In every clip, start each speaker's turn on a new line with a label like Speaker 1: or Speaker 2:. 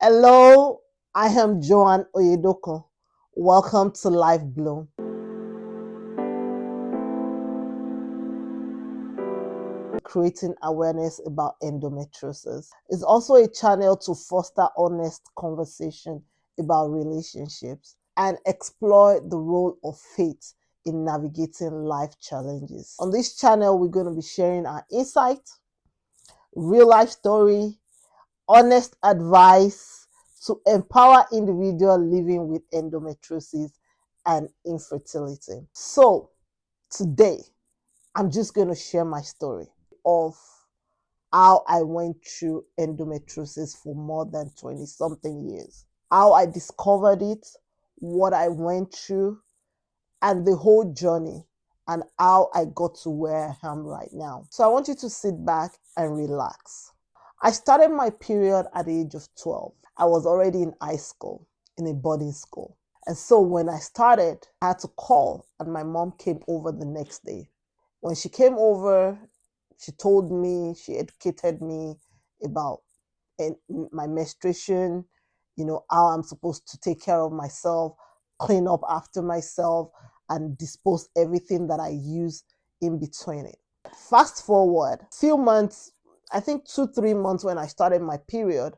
Speaker 1: Hello, I am Joanne Oyedoko. Welcome to Life Bloom. Creating awareness about endometriosis. It's also a channel to foster honest conversation about relationships and explore the role of faith in navigating life challenges. On this channel, we're going to be sharing our insight, real life story, honest advice to empower individuals living with endometriosis and infertility. So today, I'm just going to share my story of how I went through endometriosis for more than 20 something years, how I discovered it, what I went through, and the whole journey, and how I got to where I am right now. So I want you to sit back and relax. I started my period at the age of 12. I was already in high school, in a boarding school. And so when I started, I had to call, and my mom came over the next day. When she came over, she told me, she educated me about my menstruation, how I'm supposed to take care of myself, clean up after myself, and dispose everything that I use in between it. Fast forward, few months, I think 2-3 months when I started my period,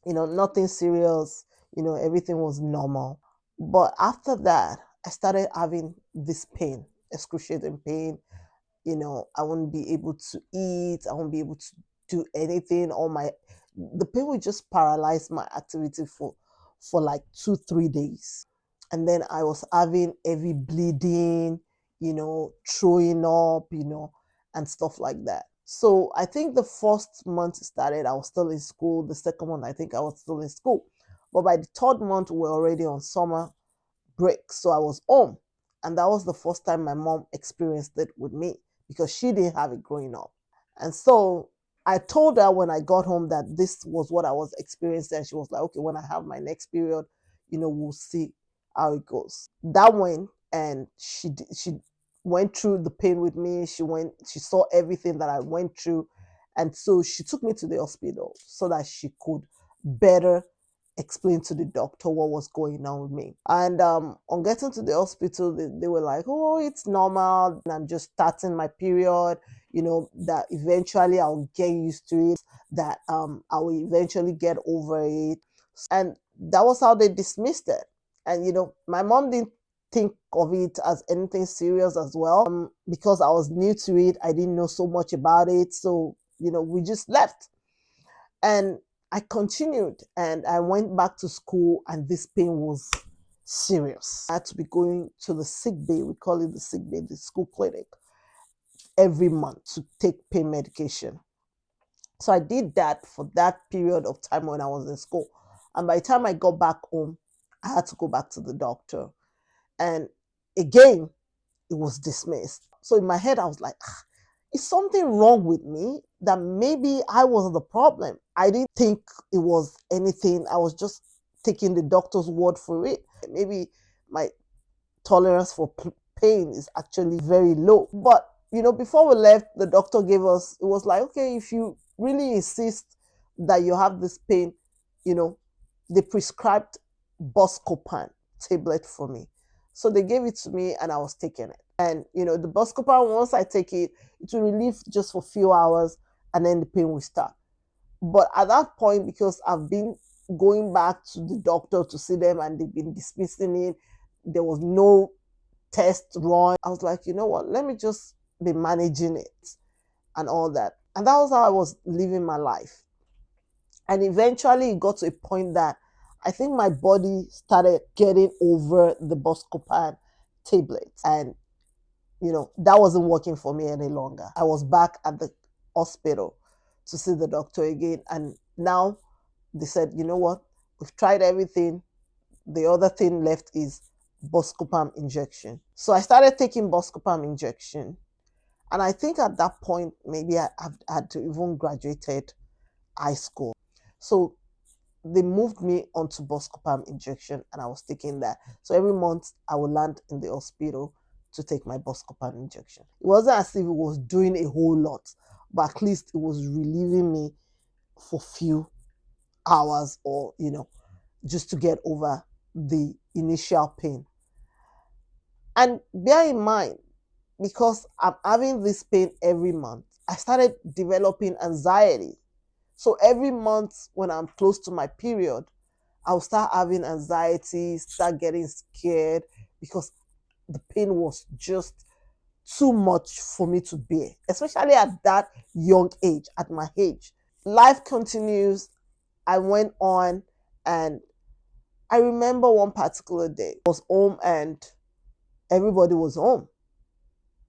Speaker 1: nothing serious, everything was normal. But after that, I started having this pain, excruciating pain. I wouldn't be able to eat, I wouldn't be able to do anything. The pain would just paralyze my activity for like 2-3 days. And then I was having heavy bleeding, throwing up, and stuff like that. So I think the first month started, I was still in school. The second month, I think I was still in school. But by the third month, we were already on summer break. So I was home. And that was the first time my mom experienced it with me because she didn't have it growing up. And so I told her when I got home that this was what I was experiencing. And she was like, okay, when I have my next period, we'll see how it goes. That went, and she went through the pain with me. She saw everything that I went through. And so she took me to the hospital so that she could better explain to the doctor what was going on with me. And on getting to the hospital, they were like, oh, it's normal. And I'm just starting my period, that eventually I'll get used to it, that I will eventually get over it. And that was how they dismissed it. And, my mom didn't think of it as anything serious as well. Because I was new to it, I didn't know so much about it. So, we just left. And I continued, and I went back to school, and this pain was serious. I had to be going to the sick bay, we call it the sick bay, the school clinic, every month to take pain medication. So I did that for that period of time when I was in school. And by the time I got back home, I had to go back to the doctor. And again, it was dismissed. So in my head, I was like, is something wrong with me that maybe I was the problem? I didn't think it was anything. I was just taking the doctor's word for it. Maybe my tolerance for pain is actually very low. But, before we left, the doctor gave us, it was like, okay, if you really insist that you have this pain, they prescribed Buscopan tablet for me. So they gave it to me and I was taking it. And, the Buscopan, once I take it, it will relieve just for a few hours and then the pain will start. But at that point, because I've been going back to the doctor to see them and they've been dismissing it, there was no test run. I was like, you know what, let me just be managing it and all that. And that was how I was living my life. And eventually it got to a point that I think my body started getting over the Buscopan tablets. And, that wasn't working for me any longer. I was back at the hospital to see the doctor again. And now they said, you know what? We've tried everything. The other thing left is Buscopan injection. So I started taking Buscopan injection. And I think at that point, maybe I had to even graduated high school. So they moved me onto Buscopan injection and I was taking that. So every month I would land in the hospital to take my Buscopan injection. It wasn't as if it was doing a whole lot, but at least it was relieving me for few hours or, just to get over the initial pain. And bear in mind, because I'm having this pain every month, I started developing anxiety. So every month when I'm close to my period, I'll start having anxiety, start getting scared because the pain was just too much for me to bear, especially at that young age, at my age. Life continues. I went on, and I remember one particular day, I was home and everybody was home,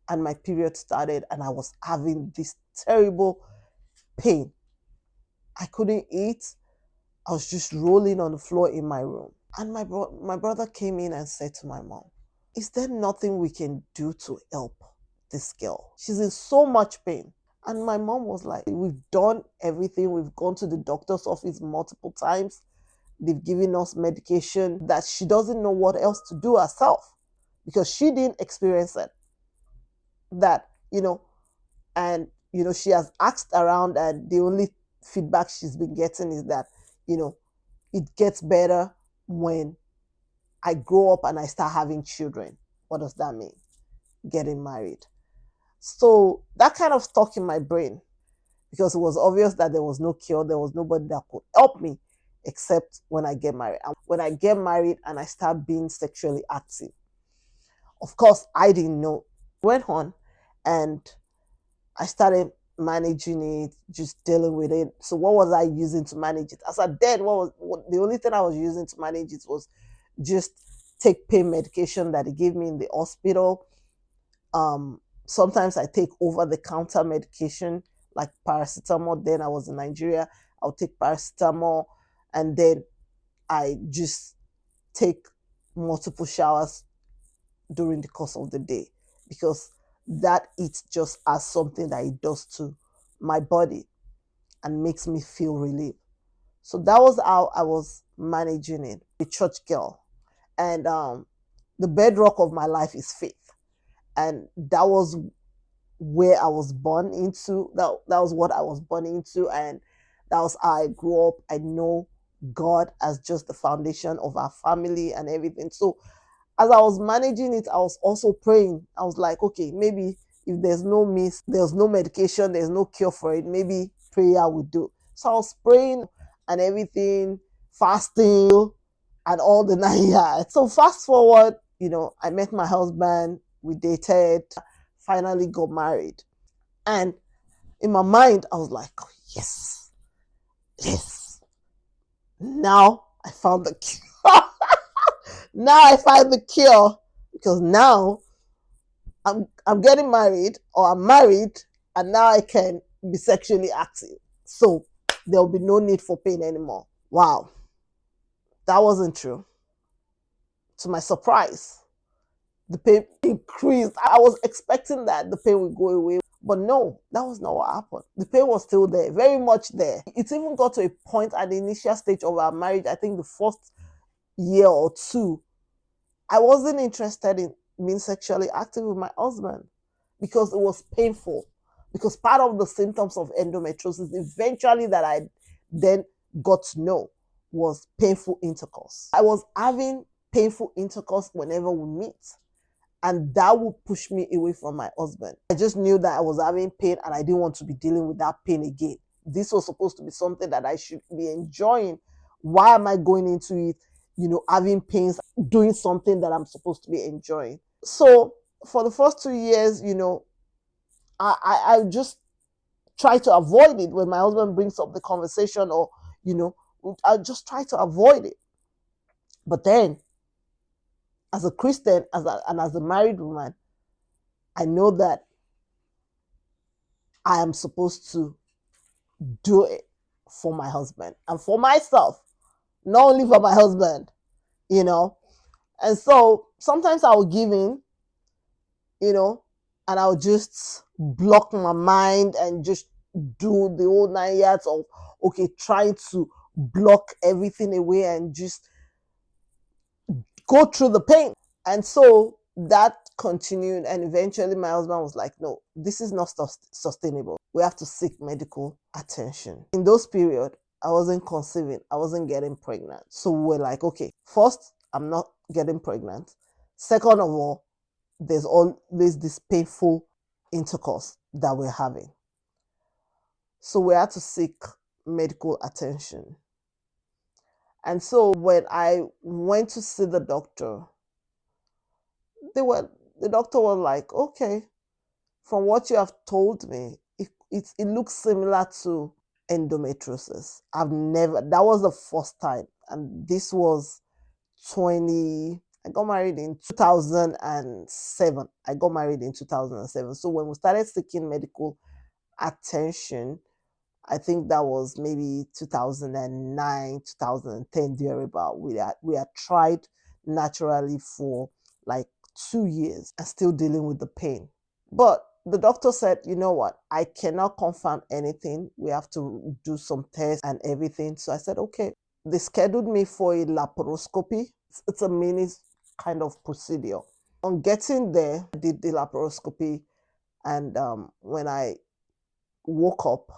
Speaker 1: and my period started, and I was having this terrible pain. I couldn't eat. I was just rolling on the floor in my room. And my brother came in and said to my mom, "Is there nothing we can do to help this girl? She's in so much pain." And my mom was like, "We've done everything. We've gone to the doctor's office multiple times. They've given us medication that she doesn't know what else to do herself because she didn't experience it. That, and, she has asked around, and the only feedback she's been getting is that, it gets better when I grow up and I start having children." What does that mean? Getting married. So that kind of stuck in my brain because it was obvious that there was no cure. There was nobody that could help me except when I get married. And when I get married and I start being sexually active, of course, I didn't know. Went on and I started managing it, just dealing with it. So what was I using to manage it? As I did, the only thing I was using to manage it was just take pain medication that they gave me in the hospital. Sometimes I take over-the-counter medication like paracetamol. Then I was in Nigeria. I'll take paracetamol, and then I just take multiple showers during the course of the day because that it just as something that it does to my body and makes me feel relief. So that was how I was managing it. A church girl, and the bedrock of my life is faith, and that was where I was born into. That was what I was born into, and that was how I grew up. I know God as just the foundation of our family and everything. So as I was managing it, I was also praying. I was like, okay, maybe if there's no medication, there's no cure for it, maybe prayer would do. So I was praying and everything, fasting and all the 9 yards. So fast forward, I met my husband, we dated, finally got married. And in my mind, I was like, oh, yes, yes. Now I found the cure. Now I find the cure because now I'm getting married or I'm married and now I can be sexually active. So there'll be no need for pain anymore. Wow. That wasn't true. To my surprise, the pain increased. I was expecting that the pain would go away, but no, that was not what happened. The pain was still there, very much there. It even got to a point at the initial stage of our marriage, I think the first year or two, I wasn't interested in being sexually active with my husband because it was painful. Because part of the symptoms of endometriosis, eventually, that I then got to know was painful intercourse. I was having painful intercourse whenever we meet, and that would push me away from my husband. I just knew that I was having pain and I didn't want to be dealing with that pain again. This was supposed to be something that I should be enjoying. Why am I going into it, having pains, doing something that I'm supposed to be enjoying? So for the first 2 years, I just try to avoid it when my husband brings up the conversation, or, I just try to avoid it. But then, as a Christian, and as a married woman, I know that I am supposed to do it for my husband and for myself, not only for my husband, And so sometimes I will give in, and I'll just block my mind and just do the whole 9 yards of, okay, trying to block everything away and just go through the pain. And so that continued, and eventually my husband was like, no, this is not sustainable. We have to seek medical attention. In those periods, I wasn't conceiving. I wasn't getting pregnant. So we're like, okay, first, I'm not getting pregnant. Second of all, there's always this painful intercourse that we're having. So we had to seek medical attention. And so when I went to see the doctor, the doctor was like, okay, from what you have told me, it looks similar to endometriosis. That was the first time. And this was 20, I got married in 2007. I got married in 2007. So when we started seeking medical attention, I think that was maybe 2009, 2010, thereabout. We had tried naturally for like 2 years and still dealing with the pain. But the doctor said, you know what, I cannot confirm anything. We have to do some tests and everything. So I said, okay. They scheduled me for a laparoscopy. It's a mini kind of procedure. On getting there, I did the laparoscopy, and when I woke up,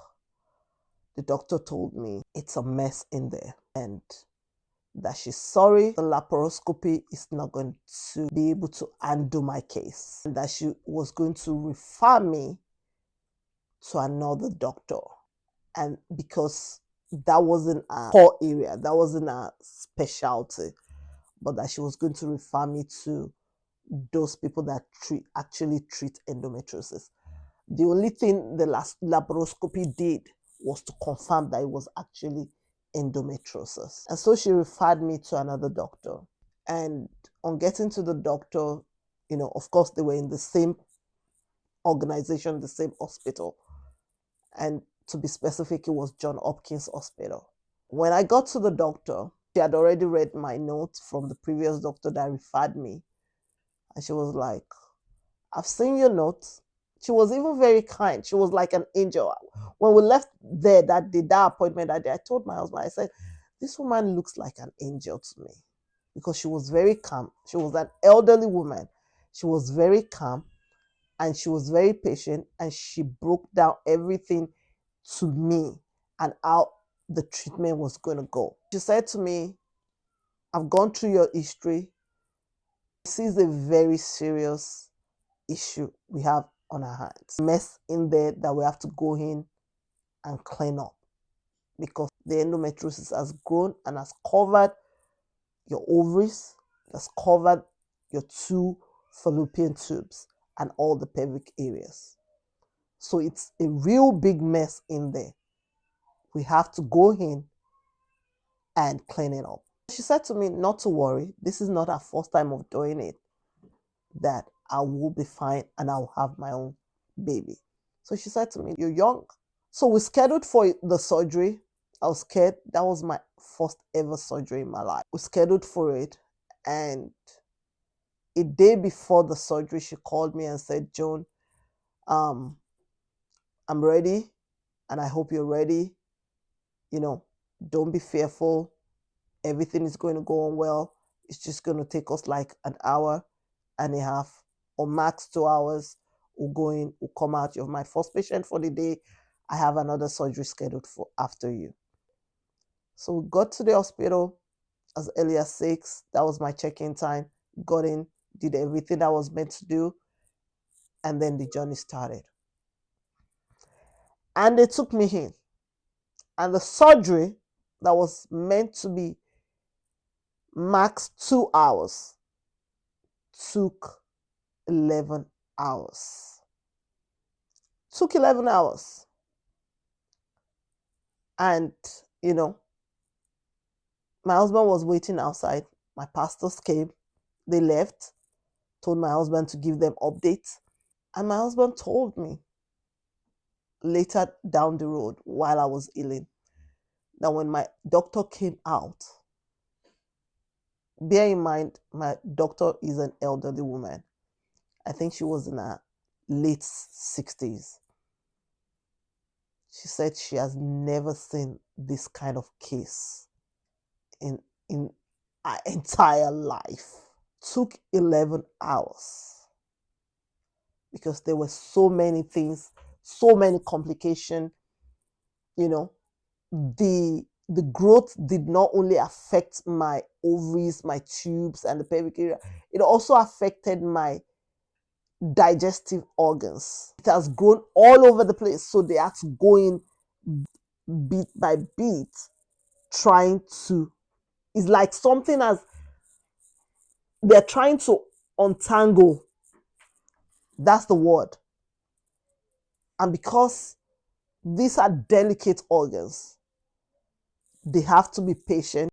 Speaker 1: the doctor told me it's a mess in there and that she's sorry the laparoscopy is not going to be able to undo my case, and that she was going to refer me to another doctor. And because that wasn't a core area, that wasn't a specialty, but that she was going to refer me to those people that actually treat endometriosis. The only thing the last laparoscopy did was to confirm that it was actually endometriosis. And so she referred me to another doctor. And on getting to the doctor, of course, they were in the same organization, the same hospital. And to be specific, it was John Hopkins Hospital. When I got to the doctor, she had already read my notes from the previous doctor that referred me. And she was like, I've seen your notes. She was even very kind. She was like an angel. When we left there that day, that appointment that day, I told my husband, I said, this woman looks like an angel to me, because she was very calm. She was an elderly woman. She was very calm and she was very patient, and she broke down everything to me and how the treatment was going to go. She said to me, I've gone through your history. This is a very serious issue we have on our hands. Mess in there that we have to go in and clean up, because the endometriosis has grown and has covered your ovaries, has covered your 2 fallopian tubes and all the pelvic areas. So it's a real big mess in there. We have to go in and clean it up. She said to me not to worry. This is not our first time of doing it, that I will be fine and I'll have my own baby. So she said to me, you're young. So we scheduled for the surgery. I was scared. That was my first ever surgery in my life. We scheduled for it. And a day before the surgery, she called me and said, Joan, I'm ready and I hope you're ready. Don't be fearful. Everything is going to go on well. It's just going to take us like an hour and a half or max 2 hours. We'll come out. You're my first patient for the day. I have another surgery scheduled for after you. So we got to the hospital as early as 6. That was my check-in time. Got in, did everything I was meant to do, and then the journey started. And they took me in. And the surgery that was meant to be max 2 hours took 11 hours. Took 11 hours. And, my husband was waiting outside. My pastors came. They left. Told my husband to give them updates. And my husband told me later down the road while I was healing that when my doctor came out, bear in mind, my doctor is an elderly woman. I think she was in her late 60s. She said she has never seen this kind of case in her entire life. Took 11 hours because there were so many things, so many complications. The the growth did not only affect my ovaries, my tubes, and the pelvic area, it also affected my digestive organs. It has grown all over the place, so they had to go in bit by bit, trying to. It's like something as they're trying to untangle. That's the word. And because these are delicate organs, they have to be patient.